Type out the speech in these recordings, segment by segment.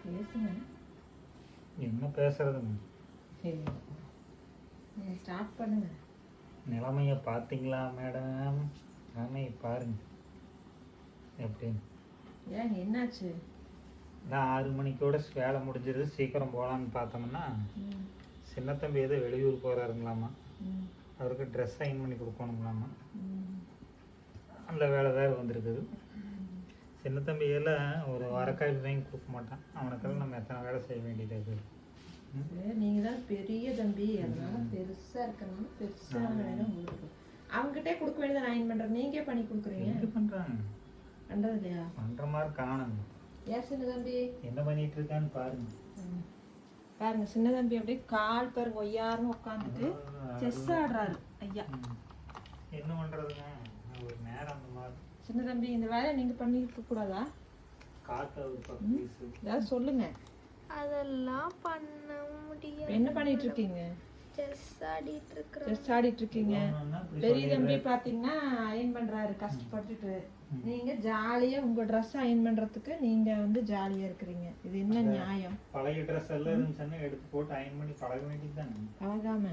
பேசுங்க. என்ன பேசுறதுங்க? சரி, நீங்கள் ஸ்டார்ட் பண்ணுங்க. நிலைமையை பார்த்தீங்களா மேடம்? நிலைமையை பாருங்க எப்படின்னு. ஏன் என்னாச்சு? நான் 6 மணிக்கோட வேலை முடிஞ்சிருது, சீக்கிரம் போகலான்னு பார்த்தோம்னா சின்ன தம்பி ஏதோ வெளியூர் போகிறாருங்களாமா. அவருக்கு ட்ரெஸ் சைன் பண்ணி கொடுக்கணுங்களாமா. அந்த வேலை வேறு வந்திருக்குது. சின்ன தம்பியெல்லாம் ஒரு வரக்காய் வாங்கி கொடுக்க மாட்டான். அவனுக்கெல்லாம் நம்ம எத்தனை வேலை செய்ய வேண்டியது இருக்குது. நீங்கள் தான் பெரிய தம்பி, அதனால பெருசாக இருக்கணும். பெருசாக வேணும் உங்களுக்கு. அவங்ககிட்டே கொடுக்க வேண்டியதை நான் பண்ணுறேன், நீங்கள் பண்ணி கொடுக்குறீங்க. என்ன பண்ணுறாங்க? பண்ணுறது இல்லையா? பண்ணுற மாதிரி காணுங்க. ஏன் சின்ன தம்பி என்ன பண்ணிட்டு இருக்கான்னு பாருங்க. பாருங்க சின்ன தம்பி அப்படியே கால் பாருங்க ஒய்யாருன்னு உட்காந்துட்டு செஸ் ஆடுறாரு ஐயா. என்ன பண்றதுங்க, ஒரு நேரம் அந்த மாதிரி. சின்ன தம்பி இந்த வேலையை நீங்க பண்ணிருக்க கூடாதா? ஏதாவது சொல்லுங்க. அதெல்லாம் பண்ண முடியாது. என்ன பண்ணிட்டு இருக்கீங்க? செஸ் ஆடிட்டு இருக்கேன். செஸ் ஆடிட்டு இருக்கீங்க. பெரிய தம்பி பாத்தீங்கன்னா அயன் பண்றாரு கஷ்டப்பட்டுட்டு. நீங்க ஜாலியா உங்க ட்ரெஸ் அயன் பண்றதுக்கு நீங்க வந்து ஜாலியா இருக்கிறீங்க. இது என்ன நியாயம்? பழைய ட்ரெஸ் எல்லாம் இருந்துச்சுன்னா எடுத்து போட்டு அயன் பண்ணி பழக வேண்டியதுதானே. பழகாம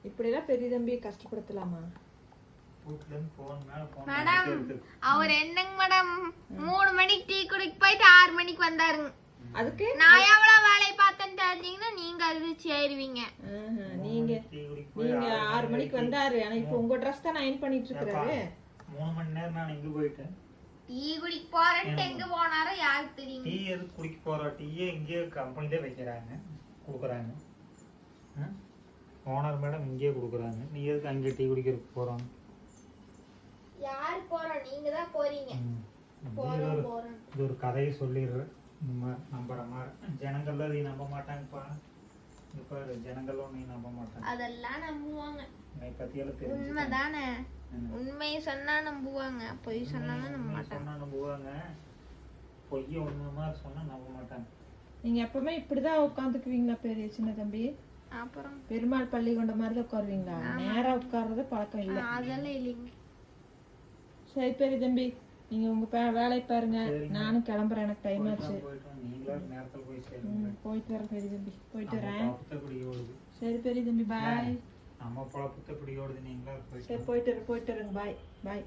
இப்படி எல்லாம் பெரிய தம்பியை கஷ்டப்படுத்தலாமா? மேடம் அவர் என்னங்க மேடம் 3 மணிக்கு டீ குடிக்க போயிட்டு 6 மணிக்கு வந்தாருங்க. அதுக்கு நான் எவ்வளவு வேலை பார்த்தேன்னு தெரிஞ்சீங்கன்னா நீங்க அது சேருவீங்க. நீங்க 6 மணிக்கு வந்தாரு. ஆனா இப்போ உங்க ட்ரெஸ் தான் அயன் பண்ணிட்டு இருக்காரு. 3 மணி நேரம் நான் இங்க போயிட்டேன். டீ குடிக்க போறேன்னு எங்க போனாரோ யாருக்கு தெரியும்? டீ எது குடிக்க போறோம்? டீயே இங்கே கம்பெனிலே வைக்கிறாங்க, கொடுக்குறாங்க. ஓனர் மேடம் இங்கே கொடுக்குறாங்க. நீ எதுக்கு அங்கே டீ குடிக்கிறதுக்கு போறோம்? யார் போறோம்? நீங்க தான் போறீங்க. இது ஒரு கதையை சொல்லிடுறேன். நம்புற மாதிரி ஜனங்கள்லாம் நீ நம்ப மாட்டாங்கப்பா. இப்ப ஜனங்கள் நீ நம்ப மாட்டாங்க. அதெல்லாம் நம்புவாங்க. உண்மைதானே? உண்மையை சொன்னா நம்புவாங்க, பொய் சொன்னாலும் நம்ப மாட்டாங்க. நம்புவாங்க, பொய்ய உண்மை சொன்னா நம்ப மாட்டாங்க. நீங்க எப்பவுமே இப்படிதான் உட்காந்துக்குவீங்களா பெரிய சின்ன தம்பி? அப்புறம் பெருமாள் பள்ளி கொண்ட மாதிரி தான் உட்காருவீங்களா? நேரா உட்கார்றது பழக்கம் இல்லை. அதெல்லாம் இல்லைங்க. சரி பெரிய தம்பி, நீங்க உங்க வேலையை பாருங்க. நானும் கிளம்புறேன், எனக்கு டைம் ஆச்சு. போயிட்டு வரேன் பெரிய தம்பி, போயிட்டு வரேன். சரி பெரிய தம்பி, பாய். நம்ம பொழப்புத்த இப்படி ஓடுது. நீங்களா சரி போயிட்டு வரேங்க. பாய் பாய்.